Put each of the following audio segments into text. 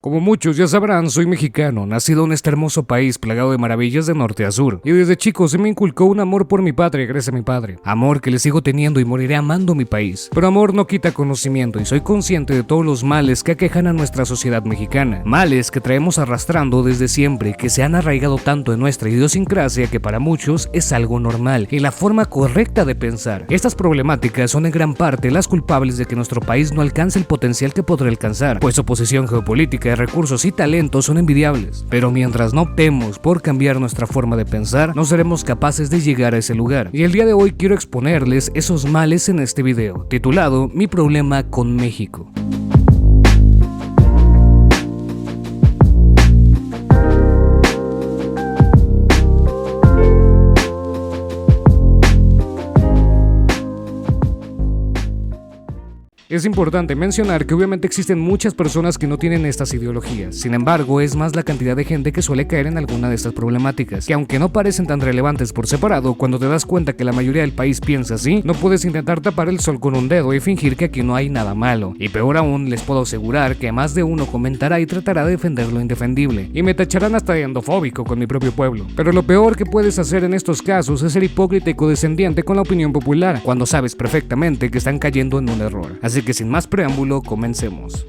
Como muchos ya sabrán, soy mexicano, nacido en este hermoso país plagado de maravillas de norte a sur. Y desde chico se me inculcó un amor por mi patria gracias a mi padre. Amor que le sigo teniendo y moriré amando mi país. Pero amor no quita conocimiento y soy consciente de todos los males que aquejan a nuestra sociedad mexicana. Males que traemos arrastrando desde siempre, que se han arraigado tanto en nuestra idiosincrasia que para muchos es algo normal y la forma correcta de pensar. Estas problemáticas son en gran parte las culpables de que nuestro país no alcance el potencial que podrá alcanzar, pues su posición geopolítica, recursos y talentos son envidiables, pero mientras no optemos por cambiar nuestra forma de pensar, no seremos capaces de llegar a ese lugar. Y el día de hoy quiero exponerles esos males en este video, titulado Mi problema con México. Es importante mencionar que obviamente existen muchas personas que no tienen estas ideologías, sin embargo es más la cantidad de gente que suele caer en alguna de estas problemáticas, que aunque no parecen tan relevantes por separado, cuando te das cuenta que la mayoría del país piensa así, no puedes intentar tapar el sol con un dedo y fingir que aquí no hay nada malo, y peor aún les puedo asegurar que más de uno comentará y tratará de defender lo indefendible, y me tacharán hasta de endofóbico con mi propio pueblo. Pero lo peor que puedes hacer en estos casos es ser hipócrita y condescendiente con la opinión popular, cuando sabes perfectamente que están cayendo en un error. Así que sin más preámbulo, comencemos.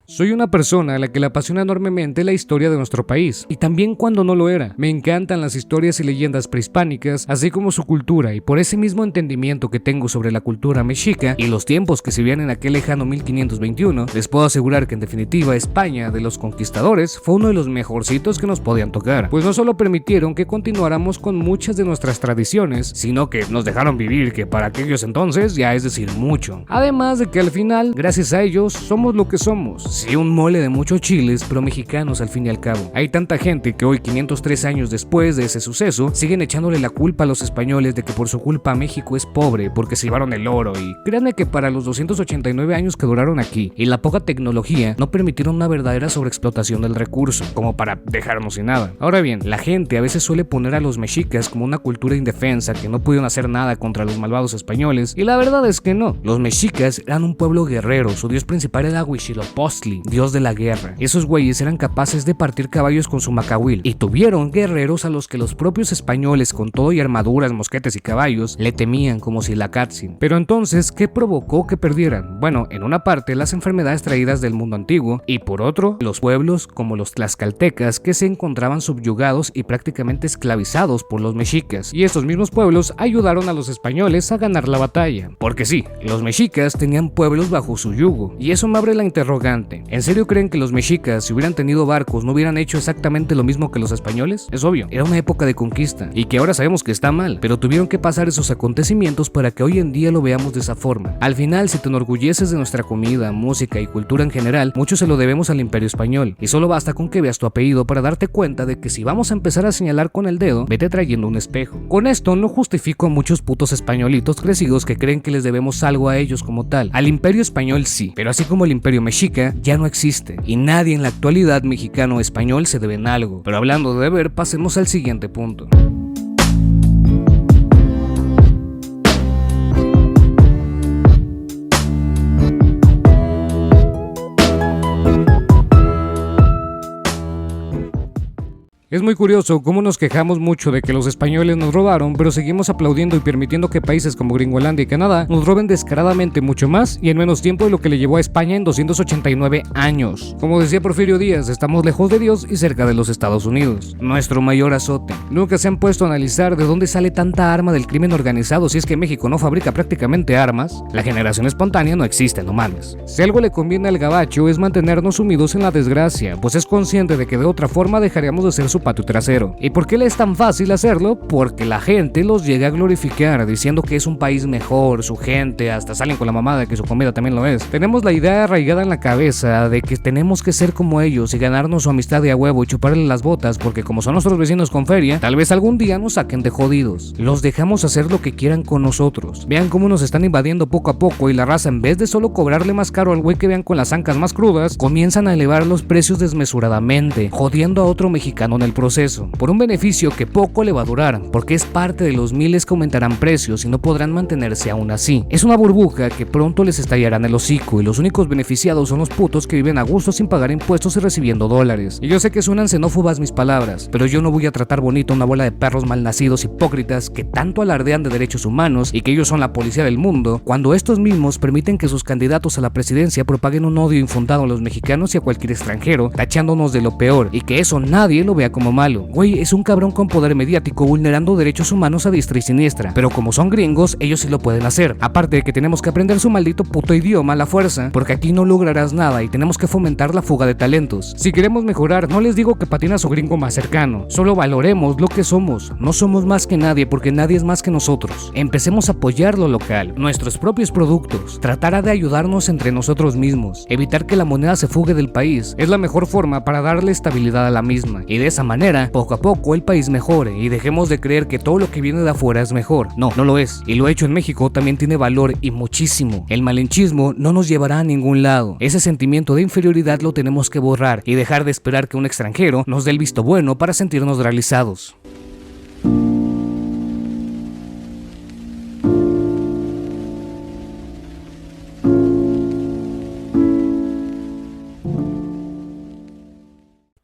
Soy una persona a la que le apasiona enormemente la historia de nuestro país, y también cuando no lo era. Me encantan las historias y leyendas prehispánicas, así como su cultura, y por ese mismo entendimiento que tengo sobre la cultura mexica y los tiempos que se vivían en aquel lejano 1521, les puedo asegurar que en definitiva España de los conquistadores fue uno de los mejorcitos que nos podían tocar, pues no solo permitieron que continuáramos con muchas de nuestras tradiciones, sino que nos dejaron vivir, que para aquellos entonces ya es decir mucho. Además de que al final, gracias a ellos, somos lo que somos. Sí, un mole de muchos chiles, pero mexicanos al fin y al cabo. Hay tanta gente que hoy, 503 años después de ese suceso, siguen echándole la culpa a los españoles de que por su culpa México es pobre, porque se llevaron el oro, y créanme que para los 289 años que duraron aquí, y la poca tecnología, no permitieron una verdadera sobreexplotación del recurso, como para dejarnos sin nada. Ahora bien, la gente a veces suele poner a los mexicas como una cultura indefensa, que no pudieron hacer nada contra los malvados españoles, y la verdad es que no. Los mexicas eran un pueblo guerrero, su dios principal era Huitzilopochtli, dios de la guerra. Esos güeyes eran capaces de partir caballos con su macahuil y tuvieron guerreros a los que los propios españoles, con todo y armaduras, mosquetes y caballos, le temían como si la Catzin. Pero entonces, ¿qué provocó que perdieran? Bueno, en una parte las enfermedades traídas del mundo antiguo y por otro, los pueblos como los tlaxcaltecas que se encontraban subyugados y prácticamente esclavizados por los mexicas. Y estos mismos pueblos ayudaron a los españoles a ganar la batalla. Porque sí, los mexicas tenían pueblos bajo su yugo. Y eso me abre la interrogante. ¿En serio creen que los mexicas, si hubieran tenido barcos, no hubieran hecho exactamente lo mismo que los españoles? Es obvio, era una época de conquista, y que ahora sabemos que está mal, pero tuvieron que pasar esos acontecimientos para que hoy en día lo veamos de esa forma. Al final, si te enorgulleces de nuestra comida, música y cultura en general, mucho se lo debemos al Imperio Español, y solo basta con que veas tu apellido para darte cuenta de que si vamos a empezar a señalar con el dedo, vete trayendo un espejo. Con esto no justifico a muchos putos españolitos crecidos que creen que les debemos algo a ellos como tal. Al Imperio Español sí, pero así como el Imperio Mexica, ya no existe, y nadie en la actualidad mexicano o español se deben algo. Pero hablando de deber, pasemos al siguiente punto. Es muy curioso cómo nos quejamos mucho de que los españoles nos robaron, pero seguimos aplaudiendo y permitiendo que países como Gringolandia y Canadá nos roben descaradamente mucho más y en menos tiempo de lo que le llevó a España en 289 años. Como decía Porfirio Díaz, estamos lejos de Dios y cerca de los Estados Unidos, nuestro mayor azote. Nunca se han puesto a analizar de dónde sale tanta arma del crimen organizado si es que México no fabrica prácticamente armas. La generación espontánea no existe, no mames. Si algo le conviene al gabacho es mantenernos sumidos en la desgracia, pues es consciente de que de otra forma dejaríamos de ser su patio trasero. ¿Y por qué le es tan fácil hacerlo? Porque la gente los llega a glorificar diciendo que es un país mejor, su gente, hasta salen con la mamada de que su comida también lo es. Tenemos la idea arraigada en la cabeza de que tenemos que ser como ellos y ganarnos su amistad de a huevo y chuparle las botas porque como son nuestros vecinos con feria, tal vez algún día nos saquen de jodidos. Los dejamos hacer lo que quieran con nosotros. Vean cómo nos están invadiendo poco a poco y la raza, en vez de solo cobrarle más caro al güey que vean con las ancas más crudas, comienzan a elevar los precios desmesuradamente, jodiendo a otro mexicano en el el proceso, por un beneficio que poco le va a durar, porque es parte de los miles que aumentarán precios y no podrán mantenerse aún así. Es una burbuja que pronto les estallará en el hocico y los únicos beneficiados son los putos que viven a gusto sin pagar impuestos y recibiendo dólares. Y yo sé que suenan xenófobas mis palabras, pero yo no voy a tratar bonito a una bola de perros malnacidos hipócritas que tanto alardean de derechos humanos y que ellos son la policía del mundo, cuando estos mismos permiten que sus candidatos a la presidencia propaguen un odio infundado a los mexicanos y a cualquier extranjero, tachándonos de lo peor, y que eso nadie lo vea como malo. Güey, es un cabrón con poder mediático vulnerando derechos humanos a diestra y siniestra, pero como son gringos, ellos sí lo pueden hacer. Aparte de que tenemos que aprender su maldito puto idioma a la fuerza, porque aquí no lograrás nada y tenemos que fomentar la fuga de talentos. Si queremos mejorar, no les digo que patinen a su gringo más cercano, solo valoremos lo que somos. No somos más que nadie porque nadie es más que nosotros. Empecemos a apoyar lo local, nuestros propios productos, tratar de ayudarnos entre nosotros mismos, evitar que la moneda se fugue del país. Es la mejor forma para darle estabilidad a la misma, y de esa manera, poco a poco el país mejore y dejemos de creer que todo lo que viene de afuera es mejor. No, no lo es, y lo hecho en México también tiene valor y muchísimo. El malinchismo no nos llevará a ningún lado. Ese sentimiento de inferioridad lo tenemos que borrar y dejar de esperar que un extranjero nos dé el visto bueno para sentirnos realizados.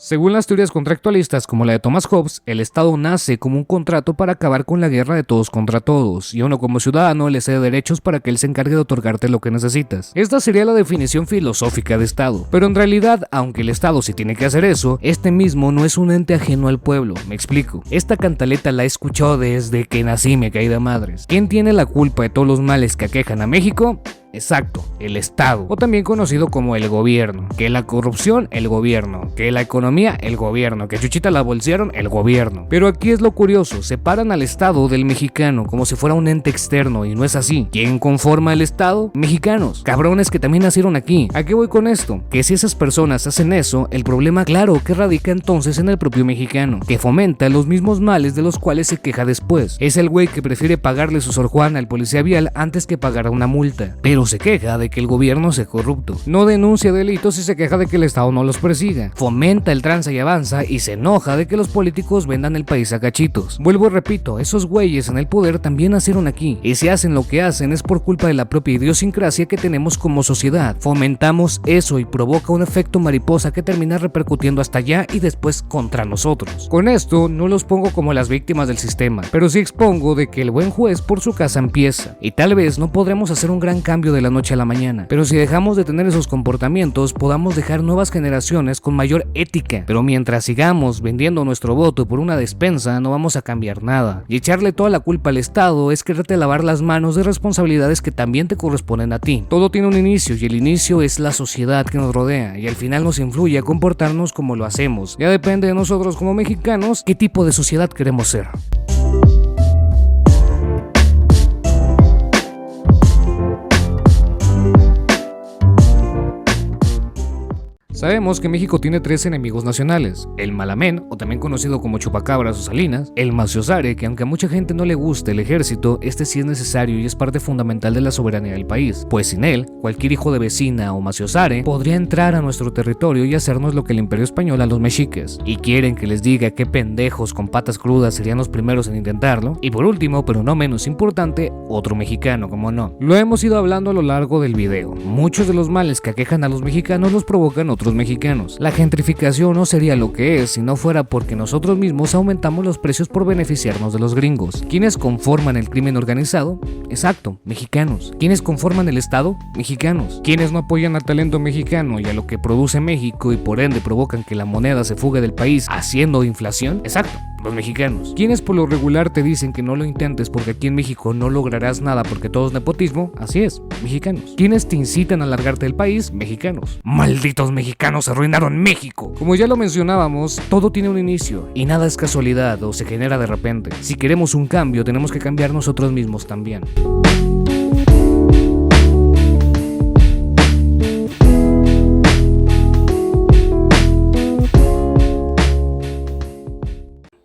Según las teorías contractualistas como la de Thomas Hobbes, el Estado nace como un contrato para acabar con la guerra de todos contra todos, y uno como ciudadano le cede derechos para que él se encargue de otorgarte lo que necesitas. Esta sería la definición filosófica de Estado, pero en realidad, aunque el Estado sí tiene que hacer eso, este mismo no es un ente ajeno al pueblo. Me explico. Esta cantaleta la he escuchado desde que nací, me caí de madres. ¿Quién tiene la culpa de todos los males que aquejan a México? Exacto, el Estado, o también conocido como el gobierno. Que la corrupción, el gobierno. Que la economía, el gobierno. Que Chuchita la bolsearon, el gobierno. Pero aquí es lo curioso, separan al Estado del mexicano como si fuera un ente externo, y no es así. ¿Quién conforma el Estado? Mexicanos, cabrones que también nacieron aquí. ¿A qué voy con esto? Que si esas personas hacen eso, el problema claro que radica entonces en el propio mexicano, que fomenta los mismos males de los cuales se queja después. Es el güey que prefiere pagarle su Sor Juana al policía vial antes que pagar una multa. Pero se queja de que el gobierno sea corrupto, no denuncia delitos y se queja de que el Estado no los persiga, fomenta el tranza y avanza y se enoja de que los políticos vendan el país a cachitos. Vuelvo y repito, esos güeyes en el poder también nacieron aquí, y si hacen lo que hacen es por culpa de la propia idiosincrasia que tenemos como sociedad. Fomentamos eso y provoca un efecto mariposa que termina repercutiendo hasta allá y después contra nosotros. Con esto no los pongo como las víctimas del sistema, pero sí expongo de que el buen juez por su casa empieza, y tal vez no podremos hacer un gran cambio de la noche a la mañana, pero si dejamos de tener esos comportamientos podamos dejar nuevas generaciones con mayor ética. Pero mientras sigamos vendiendo nuestro voto por una despensa no vamos a cambiar nada, y echarle toda la culpa al Estado es quererte lavar las manos de responsabilidades que también te corresponden a ti. Todo tiene un inicio y el inicio es la sociedad que nos rodea, y al final nos influye a comportarnos como lo hacemos. Ya depende de nosotros como mexicanos qué tipo de sociedad queremos ser. Sabemos que México tiene 3 enemigos nacionales: el Malamén, o también conocido como Chupacabras o Salinas; el Maciosare, que aunque a mucha gente no le guste el ejército, este sí es necesario y es parte fundamental de la soberanía del país, pues sin él, cualquier hijo de vecina o Maciosare podría entrar a nuestro territorio y hacernos lo que el Imperio Español a los mexicas. Y quieren que les diga qué pendejos con patas crudas serían los primeros en intentarlo. Y por último, pero no menos importante, otro mexicano, como no. Lo hemos ido hablando a lo largo del video. Muchos de los males que aquejan a los mexicanos los provocan otros mexicanos. La gentrificación no sería lo que es si no fuera porque nosotros mismos aumentamos los precios por beneficiarnos de los gringos. ¿Quiénes conforman el crimen organizado? Exacto, mexicanos. ¿Quiénes conforman el Estado? Mexicanos. ¿Quiénes no apoyan al talento mexicano y a lo que produce México y por ende provocan que la moneda se fugue del país haciendo inflación? Exacto, los mexicanos. ¿Quiénes por lo regular te dicen que no lo intentes porque aquí en México no lograrás nada porque todo es nepotismo? Así es, mexicanos. ¿Quiénes te incitan a largarte del país? Mexicanos. Malditos mexicanos arruinaron México. Como ya lo mencionábamos, todo tiene un inicio y nada es casualidad o se genera de repente. Si queremos un cambio, tenemos que cambiar nosotros mismos también.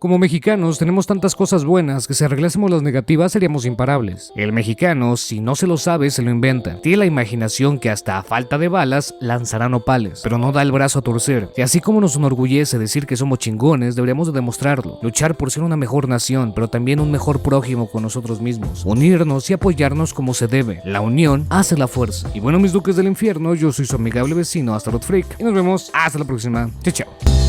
Como mexicanos tenemos tantas cosas buenas que si arreglásemos las negativas seríamos imparables. El mexicano, si no se lo sabe, se lo inventa. Tiene la imaginación que hasta a falta de balas lanzará nopales, pero no da el brazo a torcer. Y así como nos enorgullece decir que somos chingones, deberíamos de demostrarlo. Luchar por ser una mejor nación, pero también un mejor prójimo con nosotros mismos. Unirnos y apoyarnos como se debe. La unión hace la fuerza. Y bueno, mis duques del infierno, yo soy su amigable vecino Astaroth Freak y nos vemos hasta la próxima. Chao, chao.